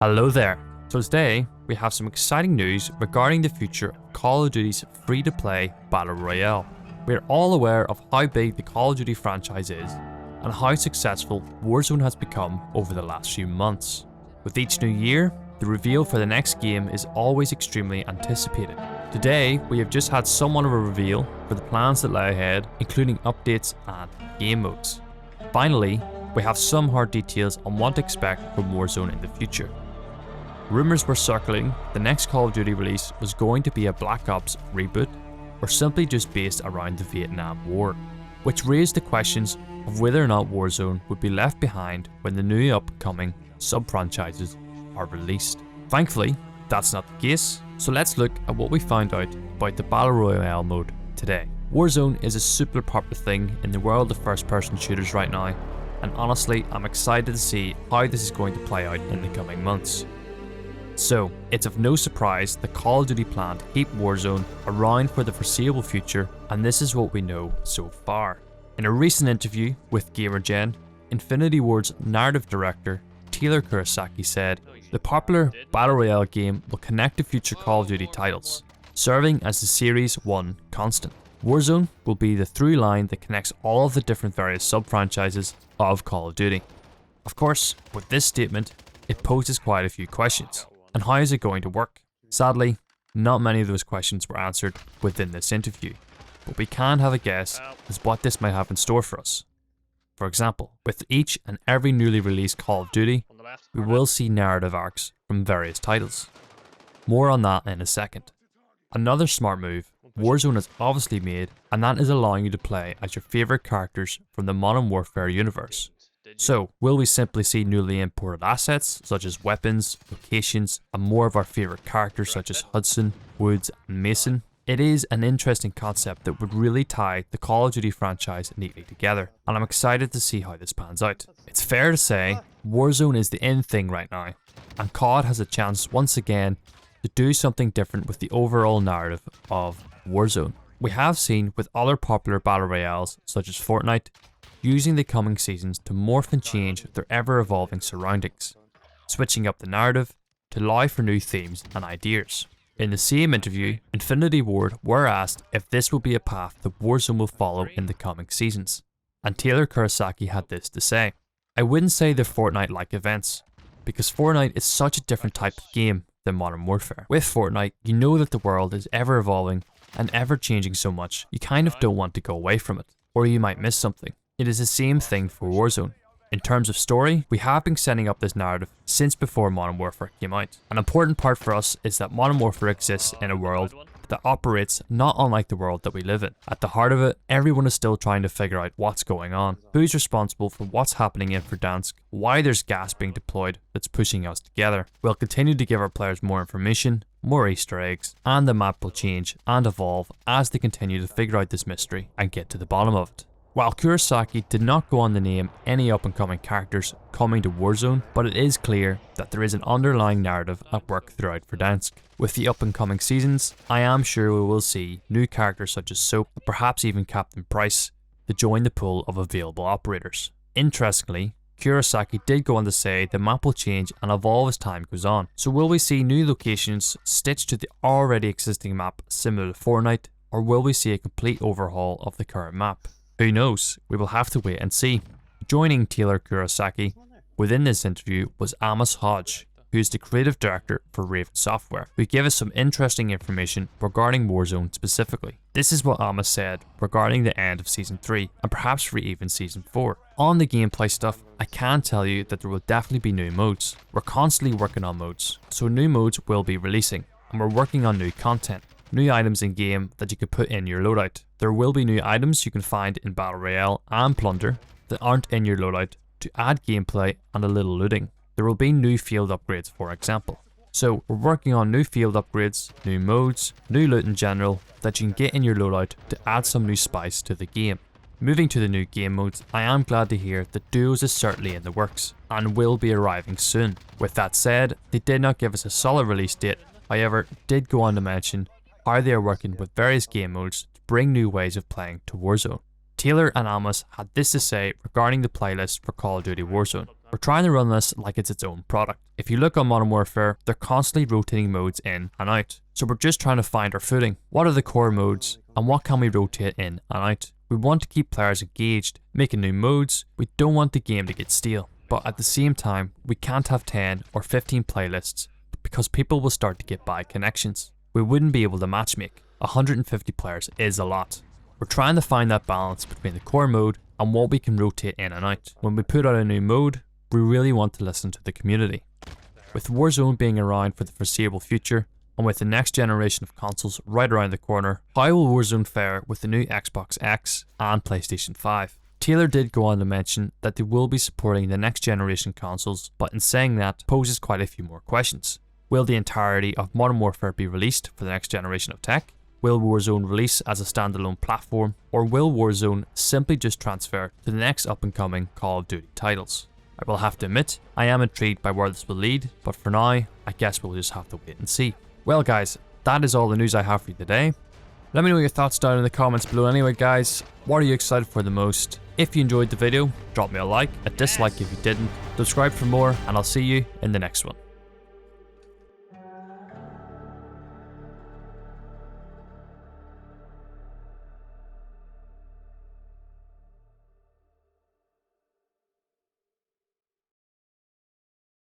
Hello there. So today we have some exciting news regarding the future of Call of Duty's free-to-play Battle Royale. We are all aware of how big the Call of Duty franchise is and how successful Warzone has become over the last few months. With each new year, the reveal for the next game is always extremely anticipated. Today, we have just had somewhat of a reveal for the plans that lie ahead, including updates and game modes. Finally, we have some hard details on what to expect from Warzone in the future. Rumours were circling the next Call of Duty release was going to be a Black Ops reboot or simply just based around the Vietnam War, which raised the questions of whether or not Warzone would be left behind when the new upcoming sub-franchises are released. Thankfully, that's not the case, so let's look at what we found out about the Battle Royale mode today. Warzone is a super popular thing in the world of first-person shooters right now, and honestly, I'm excited to see how this is going to play out in the coming months. So, it's of no surprise that Call of Duty plan to keep Warzone around for the foreseeable future, and this is what we know so far. In a recent interview with GamerGen, Infinity Ward's narrative director, Taylor Kurosaki said, the popular Battle Royale game will connect to future Call of Duty titles, serving as the Series 1 constant. Warzone will be the through line that connects all of the different various sub-franchises of Call of Duty. Of course, with this statement, it poses quite a few questions. And how is it going to work? Sadly, not many of those questions were answered within this interview, but we can have a guess as what this might have in store for us. For example, with each and every newly released Call of Duty, we will see narrative arcs from various titles. More on that in a second. Another smart move Warzone has obviously made, and that is allowing you to play as your favourite characters from the Modern Warfare universe. So, will we simply see newly imported assets, such as weapons, locations, and more of our favourite characters such as Hudson, Woods, and Mason? It is an interesting concept that would really tie the Call of Duty franchise neatly together, and I'm excited to see how this pans out. It's fair to say, Warzone is the in thing right now, and COD has a chance once again to do something different with the overall narrative of Warzone. We have seen with other popular battle royales, such as Fortnite, using the coming seasons to morph and change their ever-evolving surroundings, switching up the narrative to allow for new themes and ideas. In the same interview, Infinity Ward were asked if this will be a path that Warzone will follow in the coming seasons, and Taylor Kurosaki had this to say. I wouldn't say they're Fortnite-like events, because Fortnite is such a different type of game than Modern Warfare. With Fortnite, you know that the world is ever-evolving and ever-changing so much, you kind of don't want to go away from it, or you might miss something. It is the same thing for Warzone. In terms of story, we have been setting up this narrative since before Modern Warfare came out. An important part for us is that Modern Warfare exists in a world that operates not unlike the world that we live in. At the heart of it, everyone is still trying to figure out what's going on, who's responsible for what's happening in Verdansk, why there's gas being deployed that's pushing us together. We'll continue to give our players more information, more Easter eggs, and the map will change and evolve as they continue to figure out this mystery and get to the bottom of it. While Kurosaki did not go on to name any up-and-coming characters coming to Warzone, but it is clear that there is an underlying narrative at work throughout Verdansk. With the up-and-coming seasons, I am sure we will see new characters such as Soap, and perhaps even Captain Price, to join the pool of available operators. Interestingly, Kurosaki did go on to say the map will change and evolve as time goes on. So will we see new locations stitched to the already existing map similar to Fortnite, or will we see a complete overhaul of the current map? Who knows? We will have to wait and see. Joining Taylor Kurosaki within this interview was Amos Hodge, who is the creative director for Raven Software, who gave us some interesting information regarding Warzone specifically. This is what Amos said regarding the end of Season 3 and perhaps for even Season 4. On the gameplay stuff, I can tell you that there will definitely be new modes. We're constantly working on modes, so new modes will be releasing, and we're working on new content. New items in game that you can put in your loadout. There will be new items you can find in Battle Royale and Plunder that aren't in your loadout to add gameplay and a little looting. There will be new field upgrades, for example. So we're working on new field upgrades, new modes, new loot in general that you can get in your loadout to add some new spice to the game. Moving to the new game modes, I am glad to hear that Duos is certainly in the works and will be arriving soon. With that said, they did not give us a solid release date, however did go on to mention how they are working with various game modes to bring new ways of playing to Warzone. Taylor and Amos had this to say regarding the playlist for Call of Duty Warzone. We're trying to run this like it's its own product. If you look on Modern Warfare, they're constantly rotating modes in and out. So we're just trying to find our footing. What are the core modes and what can we rotate in and out? We want to keep players engaged, making new modes. We don't want the game to get stale. But at the same time, we can't have 10 or 15 playlists because people will start to get bad connections. We wouldn't be able to matchmake. 150 players is a lot. We're trying to find that balance between the core mode and what we can rotate in and out. When we put out a new mode, we really want to listen to the community. With Warzone being around for the foreseeable future, and with the next generation of consoles right around the corner, how will Warzone fare with the new Xbox X and PlayStation 5? Taylor did go on to mention that they will be supporting the next generation consoles, but in saying that, poses quite a few more questions. Will the entirety of Modern Warfare be released for the next generation of tech? Will Warzone release as a standalone platform, or will Warzone simply just transfer to the next up and coming Call of Duty titles? I will have to admit, I am intrigued by where this will lead, but for now, I guess we'll just have to wait and see. Well guys, that is all the news I have for you today. Let me know your thoughts down in the comments below anyway guys. What are you excited for the most? If you enjoyed the video, drop me a like, a dislike if you didn't, subscribe for more, and I'll see you in the next one.